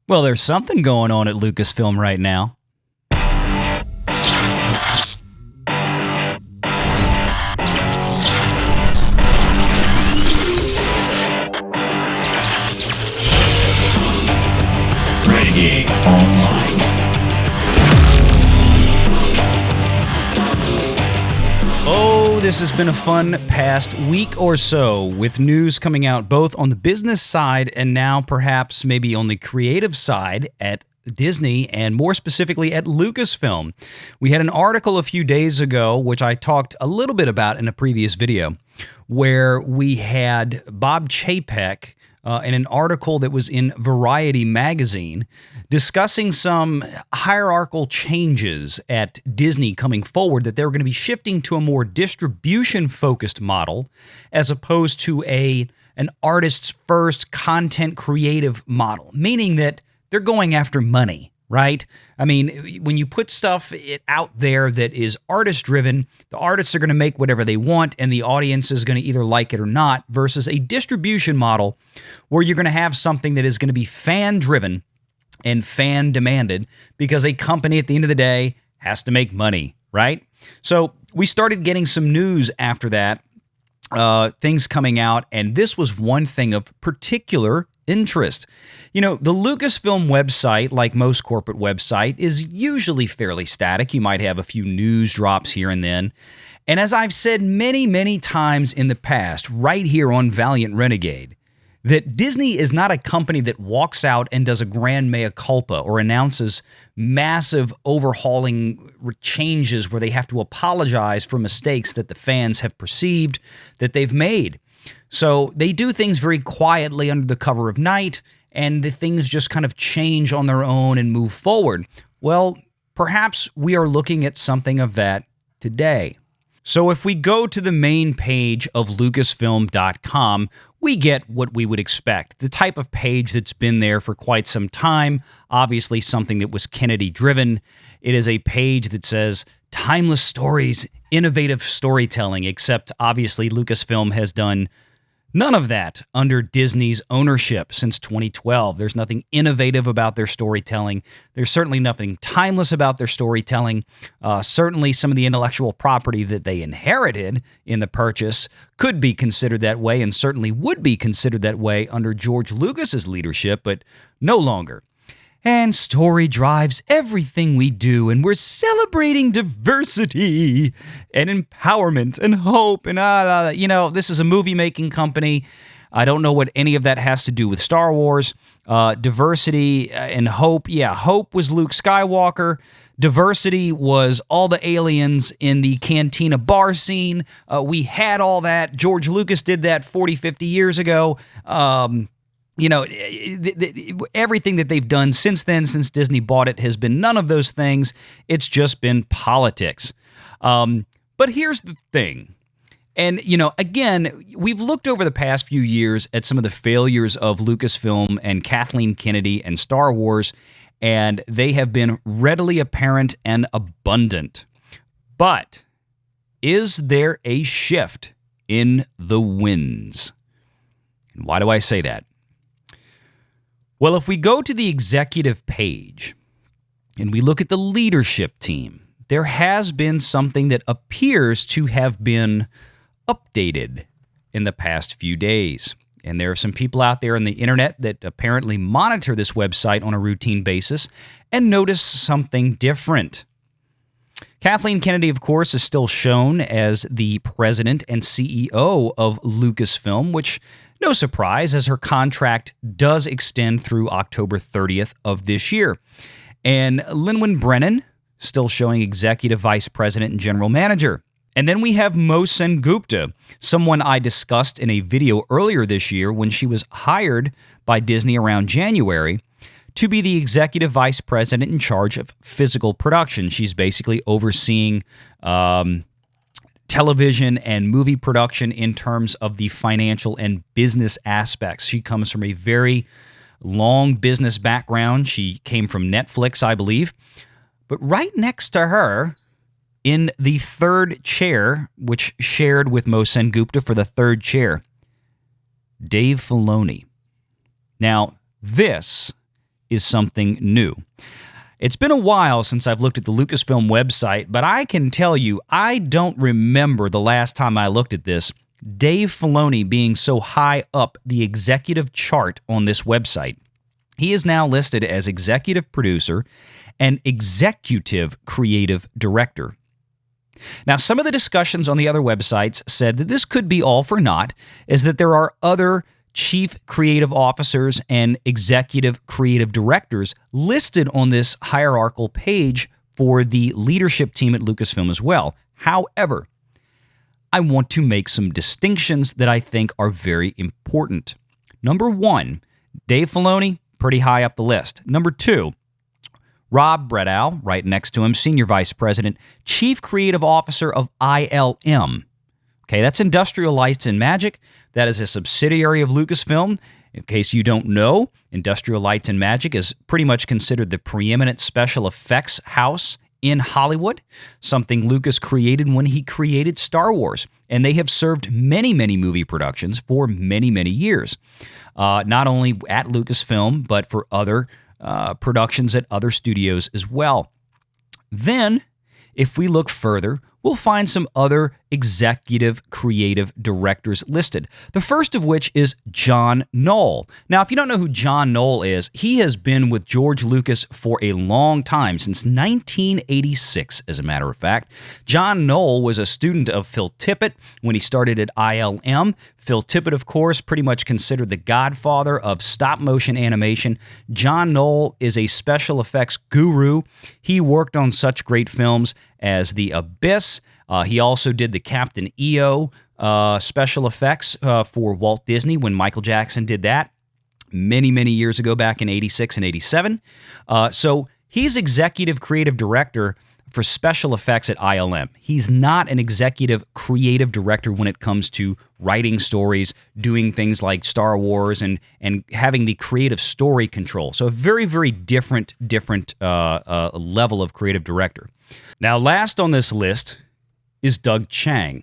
Well, there's something going on at Lucasfilm right now. Renegade Online. Oh, this has been a fun past week or so, with news coming out both on the business side and now perhaps maybe on the creative side at Disney and more specifically at Lucasfilm. We had an article a few days ago, which I talked a little bit about in a previous video, where we had Bob Chapek in an article that was in Variety magazine discussing some hierarchical changes at Disney coming forward, that they were going to be shifting to a more distribution-focused model as opposed to an artist's-first content creative model, meaning that they're going after money, right? I mean, when you put stuff out there that is artist-driven, the artists are going to make whatever they want, and the audience is going to either like it or not, versus a distribution model where you're going to have something that is going to be fan-driven and fan-demanded, because a company at the end of the day has to make money, right? So we started getting some news after that, things coming out, and this was one thing of particular interest. You know, the Lucasfilm website, like most corporate website, is usually fairly static. You might have a few news drops here and then. And as I've said many, many times in the past, right here on Valiant Renegade, that Disney is not a company that walks out and does a grand mea culpa or announces massive overhauling changes where they have to apologize for mistakes that the fans have perceived that they've made. So they do things very quietly under the cover of night, and the things just kind of change on their own and move forward. Well, perhaps we are looking at something of that today. So if we go to the main page of Lucasfilm.com, we get what we would expect. The type of page that's been there for quite some time, obviously something that was Kennedy-driven. It is a page that says, timeless stories, innovative storytelling, except obviously Lucasfilm has done none of that under Disney's ownership since 2012. There's nothing innovative about their storytelling. There's certainly nothing timeless about their storytelling. Certainly some of the intellectual property that they inherited in the purchase could be considered that way, and certainly would be considered that way under George Lucas's leadership, but no longer. And story drives everything we do, and we're celebrating diversity and empowerment and hope. And, this is a movie-making company. I don't know what any of that has to do with Star Wars. Diversity and hope. Yeah, hope was Luke Skywalker. Diversity was all the aliens in the Cantina bar scene. We had all that. George Lucas did that 40, 50 years ago. Everything that they've done since then, since Disney bought it, has been none of those things. It's just been politics. But here's the thing. And, again, we've looked over the past few years at some of the failures of Lucasfilm and Kathleen Kennedy and Star Wars, and they have been readily apparent and abundant. But is there a shift in the winds? And why do I say that? Well, if we go to the executive page and we look at the leadership team, there has been something that appears to have been updated in the past few days. And there are some people out there on the internet that apparently monitor this website on a routine basis and notice something different. Kathleen Kennedy, of course, is still shown as the president and CEO of Lucasfilm, which, no surprise, as her contract does extend through October 30th of this year. And Lynwen Brennan, still showing executive vice president and general manager. And then we have Mo Sengupta, someone I discussed in a video earlier this year when she was hired by Disney around January to be the executive vice president in charge of physical production. She's basically overseeing television and movie production in terms of the financial and business aspects. She comes from a very long business background. She came from Netflix, I believe. But right next to her, in the third chair, which shared with Mo Sengupta for the third chair, Dave Filoni. Now, this is something new. It's been a while since I've looked at the Lucasfilm website, but I can tell you I don't remember the last time I looked at this, Dave Filoni being so high up the executive chart on this website. He is now listed as executive producer and executive creative director. Now, some of the discussions on the other websites said that this could be all for naught, as that there are other chief creative officers and executive creative directors listed on this hierarchical page for the leadership team at Lucasfilm as well. However, I want to make some distinctions that I think are very important. Number one, Dave Filoni, pretty high up the list. Number two, Rob Bredow, right next to him, Senior Vice President, Chief Creative Officer of ILM. Okay, that's Industrial Lights and Magic. That is a subsidiary of Lucasfilm. In case you don't know, Industrial Lights and Magic is pretty much considered the preeminent special effects house in Hollywood, something Lucas created when he created Star Wars. And they have served many, many movie productions for many, many years. Not only at Lucasfilm, but for other productions at other studios as well. Then, if we look further, we'll find some other executive creative directors listed. The first of which is John Knoll. Now, if you don't know who John Knoll is, he has been with George Lucas for a long time, since 1986, as a matter of fact. John Knoll was a student of Phil Tippett when he started at ILM. Phil Tippett, of course, pretty much considered the godfather of stop-motion animation. John Knoll is a special effects guru. He worked on such great films as The Abyss. He also did the Captain EO special effects for Walt Disney when Michael Jackson did that many, many years ago, back in 86 and 87. So he's executive creative director for special effects at ILM. He's not an executive creative director when it comes to writing stories, doing things like Star Wars, and having the creative story control. So a very, very different level of creative director. Now, last on this list is Doug Chang.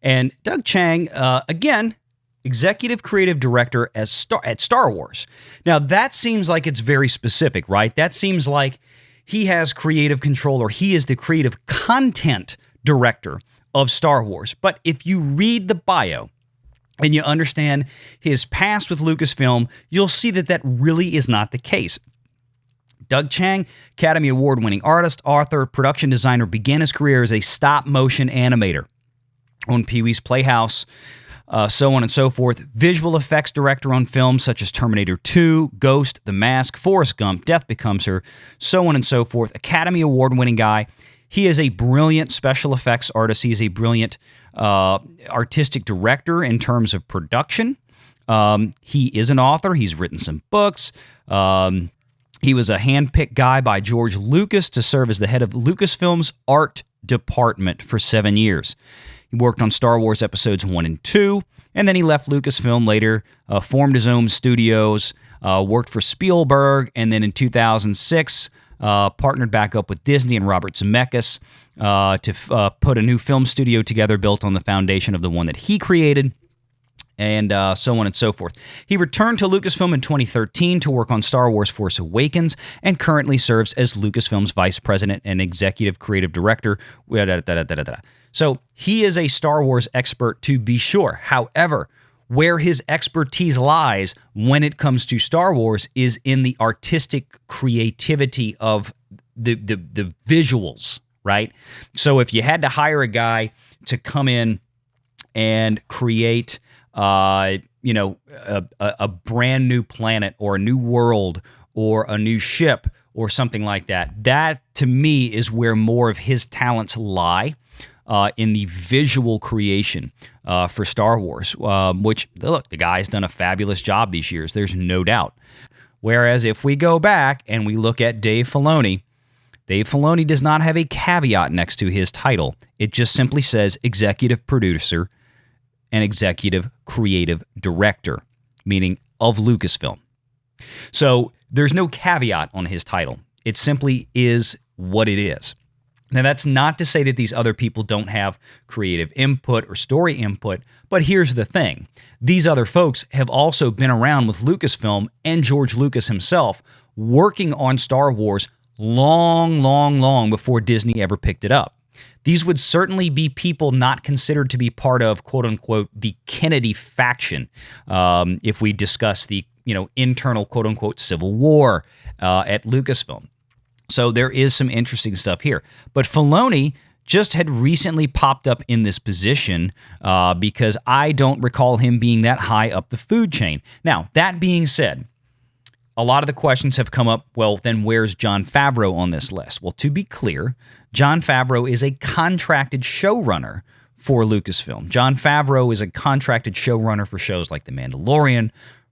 And Doug Chang, again, executive creative director at Star Wars. Now, that seems like it's very specific, right? That seems like he has creative control, or he is the creative content director of Star Wars. But if you read the bio and you understand his past with Lucasfilm, you'll see that that really is not the case. Doug Chang, Academy Award-winning artist, author, production designer, began his career as a stop-motion animator on Pee-wee's Playhouse, so on and so forth. Visual effects director on films such as Terminator 2, Ghost, The Mask, Forrest Gump, Death Becomes Her, so on and so forth. Academy Award-winning guy. He is a brilliant special effects artist. He is a brilliant artistic director in terms of production. He is an author. He's written some books. He was a hand-picked guy by George Lucas to serve as the head of Lucasfilm's art department for 7 years. He worked on Star Wars Episodes 1 and 2, and then he left Lucasfilm later, formed his own studios, worked for Spielberg, and then in 2006, partnered back up with Disney and Robert Zemeckis to put a new film studio together built on the foundation of the one that he created, and so on and so forth. He returned to Lucasfilm in 2013 to work on Star Wars Force Awakens, and currently serves as Lucasfilm's vice president and executive creative director. So he is a Star Wars expert, to be sure. However, where his expertise lies when it comes to Star Wars is in the artistic creativity of the visuals, right? So if you had to hire a guy to come in and create a brand new planet or a new world or a new ship or something like that, that to me is where more of his talents lie, in the visual creation for Star Wars, which, look, the guy's done a fabulous job these years. There's no doubt. Whereas if we go back and we look at Dave Filoni does not have a caveat next to his title. It just simply says executive producer and executive creative director, meaning of Lucasfilm. So there's no caveat on his title. It simply is what it is. Now, that's not to say that these other people don't have creative input or story input, but here's the thing. These other folks have also been around with Lucasfilm and George Lucas himself working on Star Wars long before Disney ever picked it up. These would certainly be people not considered to be part of, quote-unquote, the Kennedy faction, if we discuss the internal, quote-unquote, civil war at Lucasfilm. So there is some interesting stuff here. But Filoni just had recently popped up in this position because I don't recall him being that high up the food chain. Now, that being said, a lot of the questions have come up, well, then where's Jon Favreau on this list? Well, to be clear, Jon Favreau is a contracted showrunner for Lucasfilm. Jon Favreau is a contracted showrunner for shows like The Mandalorian,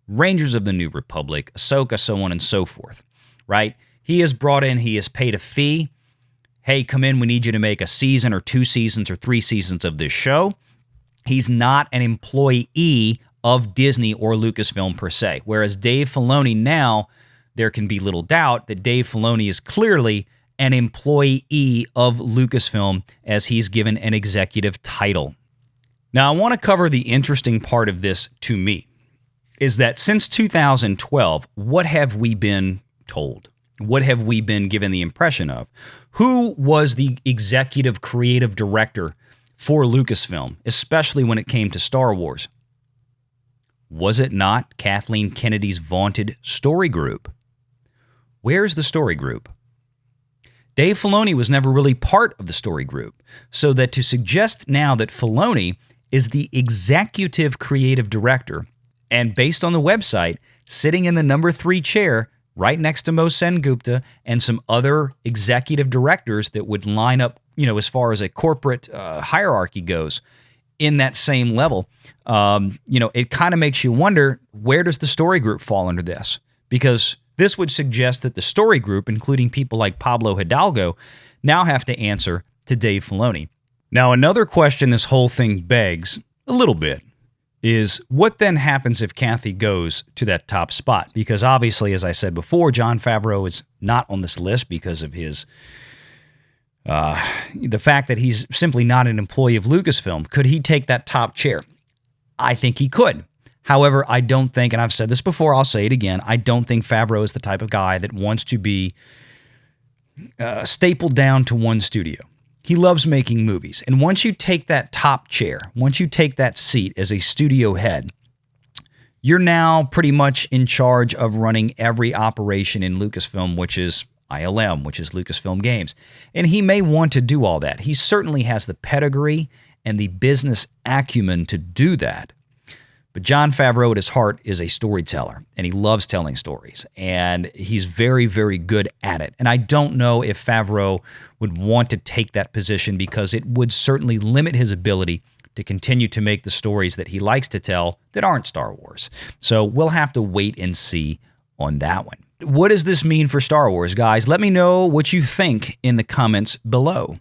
Rangers of the New Republic, Ahsoka, so on and so forth, right? He is brought in, he is paid a fee. Hey, come in, we need you to make a season or 2 seasons or 3 seasons of this show. He's not an employee of Disney or Lucasfilm per se. Whereas Dave Filoni now, there can be little doubt that Dave Filoni is clearly an employee of Lucasfilm as he's given an executive title. Now, I want to cover the interesting part of this to me, is that since 2012, what have we been told? What have we been given the impression of? Who was the executive creative director for Lucasfilm, especially when it came to Star Wars? Was it not Kathleen Kennedy's vaunted story group? Where's the story group? Dave Filoni was never really part of the story group, so that to suggest now that Filoni is the executive creative director, and based on the website, sitting in the number 3 chair, right next to Sengupta and some other executive directors that would line up, as far as a corporate hierarchy goes, in that same level, it kind of makes you wonder, where does the story group fall under this? Because this would suggest that the story group, including people like Pablo Hidalgo, now have to answer to Dave Filoni. Now, another question this whole thing begs, a little bit, is what then happens if Kathy goes to that top spot? Because obviously, as I said before, Jon Favreau is not on this list because of his the fact that he's simply not an employee of Lucasfilm. Could he take that top chair? I think he could. However, I don't think, and I've said this before, I'll say it again, I don't think Favreau is the type of guy that wants to be stapled down to one studio. He loves making movies. And once you take that top chair, once you take that seat as a studio head, you're now pretty much in charge of running every operation in Lucasfilm, which is ILM, which is Lucasfilm Games. And he may want to do all that. He certainly has the pedigree and the business acumen to do that. But Jon Favreau at his heart is a storyteller, and he loves telling stories, and he's very, very good at it. And I don't know if Favreau would want to take that position because it would certainly limit his ability to continue to make the stories that he likes to tell that aren't Star Wars. So we'll have to wait and see on that one. What does this mean for Star Wars, guys? Let me know what you think in the comments below.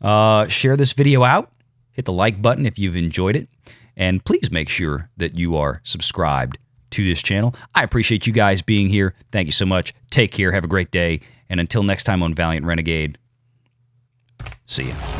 Share this video out. Hit the like button if you've enjoyed it. And please make sure that you are subscribed to this channel. I appreciate you guys being here. Thank you so much. Take care. Have a great day. And until next time on Valiant Renegade, see ya.